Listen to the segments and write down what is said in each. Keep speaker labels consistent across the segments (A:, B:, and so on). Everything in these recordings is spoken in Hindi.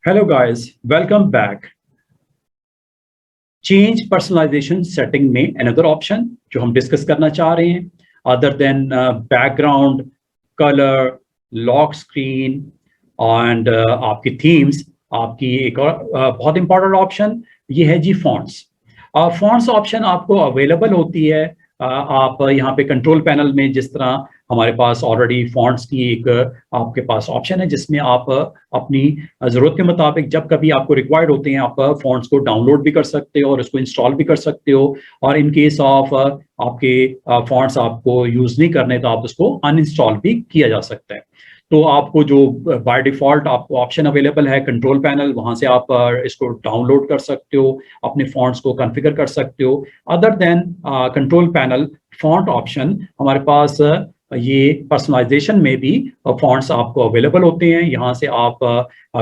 A: Hello guys, welcome back. Change personalization setting में अनदर ऑप्शन जो हम डिस्कस करना चाह रहे हैं other than background, colour, lock screen and आपकी थीम्स, आपकी एक और बहुत इंपॉर्टेंट ऑप्शन ये है जी फॉन्ट्स। फॉन्ट्स ऑप्शन आपको अवेलेबल होती है। आप यहाँ पे कंट्रोल पैनल में जिस तरह हमारे पास ऑलरेडी फॉन्ट्स की एक आपके पास ऑप्शन है जिसमें आप अपनी ज़रूरत के मुताबिक जब कभी आपको रिक्वायर्ड होते हैं आप फॉन्ट्स को डाउनलोड भी कर सकते हो और उसको इंस्टॉल भी कर सकते हो। और इन केस ऑफ आपके फॉन्ट्स आपको यूज़ नहीं करने तो आप उसको अनइंस्टॉल भी किया जा सकता है। तो आपको जो बाय डिफ़ॉल्ट आपको ऑप्शन अवेलेबल है कंट्रोल पैनल, वहाँ से आप इसको डाउनलोड कर सकते हो, अपने फॉन्ट्स को कॉन्फ़िगर कर सकते हो। Other than control panel font option हमारे पास ये पर्सनलाइजेशन में भी फॉन्ट्स आपको अवेलेबल होते हैं। यहाँ से आप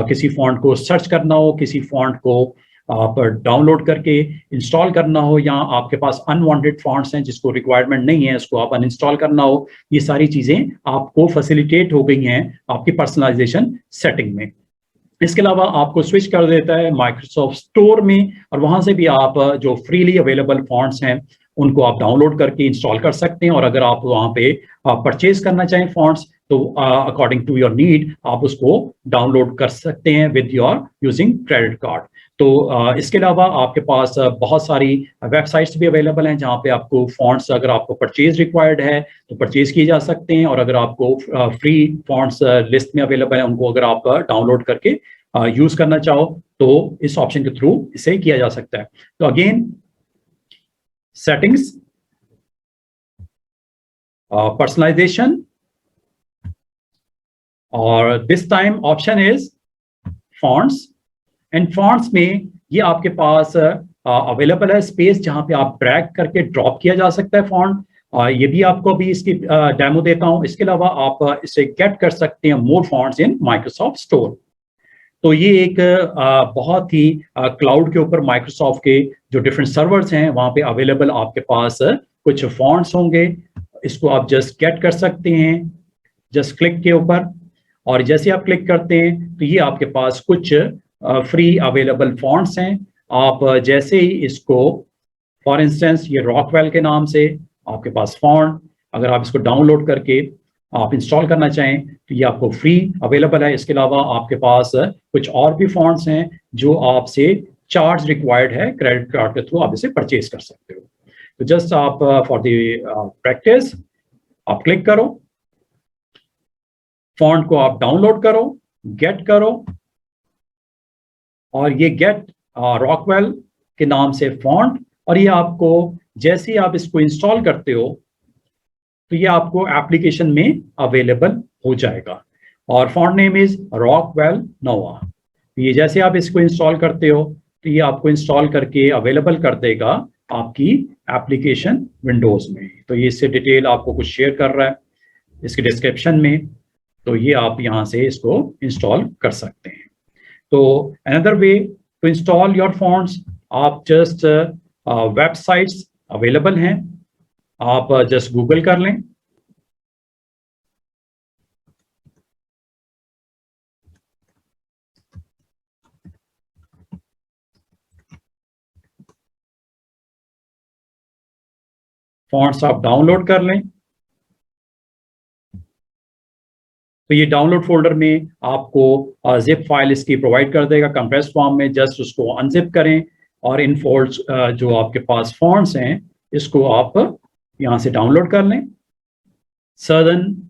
A: किसी फॉन्ट को सर्च करना हो, किसी फॉन्ट को आप डाउनलोड करके इंस्टॉल करना हो, या आपके पास अनवांटेड फॉन्ट्स हैं जिसको रिक्वायरमेंट नहीं है उसको आप अनइंस्टॉल करना हो, ये सारी चीज़ें आपको फैसिलिटेट हो गई हैं आपकी पर्सनलाइजेशन सेटिंग में। इसके अलावा आपको स्विच कर देता है माइक्रोसॉफ्ट स्टोर में और वहाँ से भी आप जो फ्रीली अवेलेबल फॉन्ट्स हैं उनको आप डाउनलोड करके इंस्टॉल कर सकते हैं। और अगर आप वहाँ पे परचेज करना चाहें फॉन्ट्स तो अकॉर्डिंग टू योर नीड आप उसको डाउनलोड कर सकते हैं with your using credit card. तो इसके अलावा आपके पास बहुत सारी वेबसाइट्स भी अवेलेबल हैं जहाँ पे आपको फॉन्ट्स अगर आपको परचेज रिक्वायर्ड है तो परचेज किए जा सकते हैं, और अगर आपको फ्री फॉन्ट्स लिस्ट में अवेलेबल है उनको अगर आप डाउनलोड करके यूज करना चाहो तो इस ऑप्शन के थ्रू इसे किया जा सकता है। तो अगेन सेटिंग्स, पर्सनलाइजेशन, और this time option is fonts. And fonts में ये आपके पास अवेलेबल है स्पेस जहां पे आप ड्रैग करके ड्रॉप किया जा सकता है फॉन्ट। ये भी आपको अभी इसकी डेमो देता हूं। इसके अलावा आप इसे गेट कर सकते हैं मोर फॉन्ट्स इन माइक्रोसॉफ्ट स्टोर। तो ये एक बहुत ही क्लाउड के ऊपर माइक्रोसॉफ्ट के जो डिफरेंट सर्वर्स हैं वहाँ पे अवेलेबल आपके पास कुछ फॉन्ट्स होंगे। इसको आप जस्ट गेट कर सकते हैं जस्ट क्लिक के ऊपर, और जैसे आप क्लिक करते हैं तो ये आपके पास कुछ फ्री अवेलेबल फॉन्ट्स हैं। आप जैसे ही इसको, फॉर इंस्टेंस ये रॉकवेल के नाम से आपके पास फॉन्ट, अगर आप इसको डाउनलोड करके आप इंस्टॉल करना चाहें तो ये आपको फ्री अवेलेबल है। इसके अलावा आपके पास कुछ और भी फॉन्ट्स हैं जो आपसे चार्ज रिक्वायर्ड है, क्रेडिट कार्ड के थ्रू आप इसे परचेज कर सकते हो। तो जस्ट आप फॉर द प्रैक्टिस आप क्लिक करो, फॉन्ट को आप डाउनलोड करो, गेट करो, और ये गेट रॉकवेल के नाम से फॉन्ट, और ये आपको जैसे ही आप इसको इंस्टॉल करते हो तो ये आपको एप्लीकेशन में अवेलेबल हो जाएगा, और फॉन्ट नेम इज रॉकवेल नोवा। ये जैसे आप इसको इंस्टॉल करते हो तो ये आपको इंस्टॉल करके अवेलेबल कर देगा आपकी एप्लीकेशन विंडोज में। तो ये इससे डिटेल आपको कुछ शेयर कर रहा है इसके डिस्क्रिप्शन में, तो ये आप यहाँ से इसको इंस्टॉल कर सकते हैं। तो another way to install your fonts, आप जस्ट वेबसाइट्स अवेलेबल हैं, आप जस्ट गूगल कर लें। फॉन्ट्स आप डाउनलोड कर लें तो ये डाउनलोड फोल्डर में आपको जिप फाइल इसकी प्रोवाइड कर देगा कंप्रेस फॉर्म में। जस्ट उसको अनजिप करें और इन फोल्ड्स जो आपके पास फॉन्ट्स हैं इसको आप यहाँ से डाउनलोड कर लें सदर्न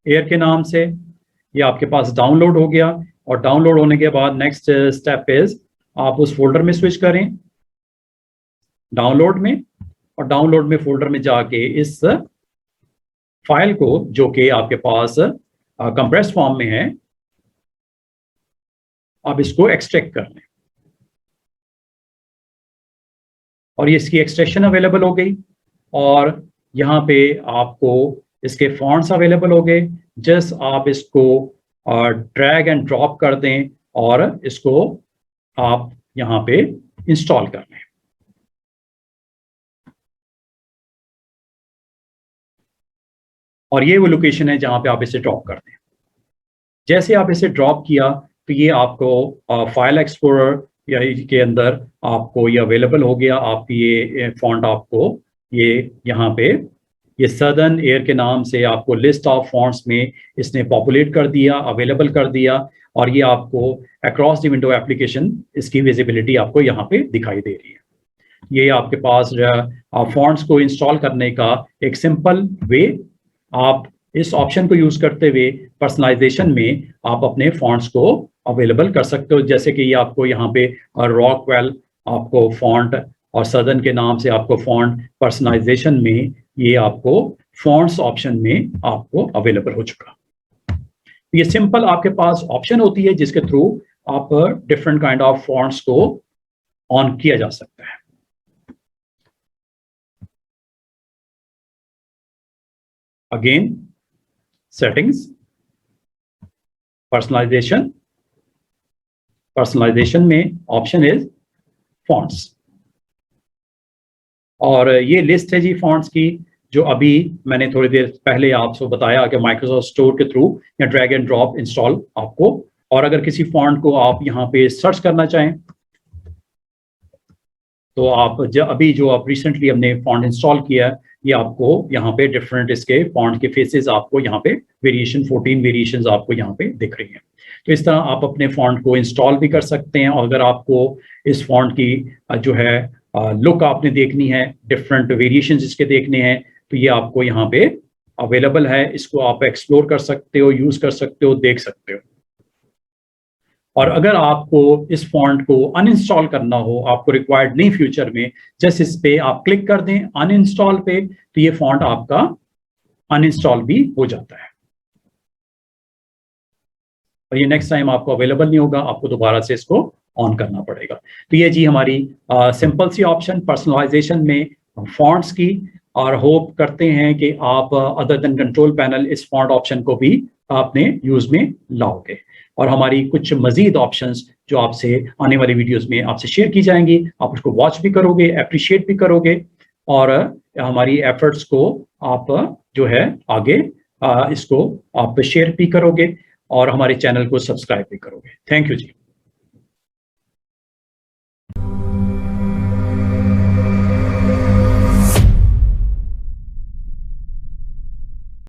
A: एयर के नाम से। ये आपके पास डाउनलोड हो गया, और डाउनलोड होने के बाद नेक्स्ट स्टेप इज आप उस फोल्डर में स्विच करें डाउनलोड में, और डाउनलोड में फोल्डर में जाके इस फाइल को जो कि आपके पास कंप्रेस फॉर्म में है आप इसको एक्सट्रैक्ट कर लें, और ये इसकी एक्सट्रैक्शन अवेलेबल हो गई, और यहाँ पे आपको इसके फॉन्ट्स अवेलेबल हो गए। जस्ट आप इसको ड्रैग एंड ड्रॉप कर दें और इसको आप यहाँ पे इंस्टॉल कर लें। और ये वो लोकेशन है जहाँ पे आप इसे ड्रॉप कर दें। जैसे आप इसे ड्रॉप किया तो ये आपको फाइल एक्सप्लोरर या के अंदर आपको ये अवेलेबल हो गया। आप ये फॉन्ट आपको ये यहाँ पे ये सदर्न एयर के नाम से आपको लिस्ट ऑफ फॉन्ट्स में इसने पॉपुलेट कर दिया, अवेलेबल कर दिया, और ये आपको अक्रॉस द विंडो एप्लीकेशन इसकी विजिबिलिटी आपको यहाँ पे दिखाई दे रही है। ये आपके पास फॉन्ट्स को इंस्टॉल करने का एक सिंपल वे। आप इस ऑप्शन को यूज करते हुए पर्सनलाइजेशन में आप अपने फॉन्ट्स को अवेलेबल कर सकते हो। जैसे कि ये आपको यहाँ पे रॉकवेल आपको फॉन्ट और सदर्न के नाम से आपको फॉन्ट पर्सनलाइजेशन में ये आपको फॉन्ट्स ऑप्शन में आपको अवेलेबल हो चुका। ये सिंपल आपके पास ऑप्शन होती है जिसके थ्रू आप डिफरेंट काइंड ऑफ फॉन्ट्स को ऑन किया जा सकता है। अगेन सेटिंग्स, पर्सनलाइजेशन में ऑप्शन इज फॉन्ट्स, और ये लिस्ट है जी फॉन्ट्स की जो अभी मैंने थोड़ी देर पहले आपको बताया कि माइक्रोसॉफ्ट स्टोर के थ्रू या ड्रैग एंड ड्रॉप इंस्टॉल आपको। और अगर किसी फॉन्ट को आप यहाँ पे सर्च करना चाहें तो आप अभी जो आप रिसेंटली हमने फॉन्ट इंस्टॉल किया ये आपको यहाँ पे डिफरेंट इसके फॉन्ट के फेसेस आपको यहाँ पे वेरिएशन 14 वेरिएशंस आपको यहाँ पे दिख रही हैं। तो इस तरह आप अपने फॉन्ट को इंस्टॉल भी कर सकते हैं। और अगर आपको इस फॉन्ट की जो है लुक आपने देखनी है, डिफरेंट वेरिएशंस इसके देखने हैं, तो ये आपको यहाँ पे अवेलेबल है। इसको आप एक्सप्लोर कर सकते हो, यूज कर सकते हो, देख सकते हो। और अगर आपको इस फॉन्ट को अनइंस्टॉल करना हो, आपको रिक्वायर्ड नहीं फ्यूचर में, जस्ट इस पे आप क्लिक कर दें अनइंस्टॉल पे, तो ये फॉन्ट आपका अनइंस्टॉल भी हो जाता है और ये नेक्स्ट टाइम आपको अवेलेबल नहीं होगा, आपको दोबारा से इसको ऑन करना पड़ेगा। तो ये जी हमारी सिंपल सी ऑप्शन पर्सनलाइजेशन में फॉन्ट्स की। और होप करते हैं कि आप अदर देन कंट्रोल पैनल इस फॉन्ट ऑप्शन को भी आपने यूज में लाओगे। और हमारी कुछ मजीद ऑप्शंस जो आपसे आने वाली वीडियोस में आपसे शेयर की जाएंगी, आप उसको वॉच भी करोगे, अप्रिशिएट भी करोगे, और हमारी एफर्ट्स को आप जो है आगे इसको आप शेयर भी करोगे और हमारे चैनल को सब्सक्राइब भी करोगे। Thank you ji.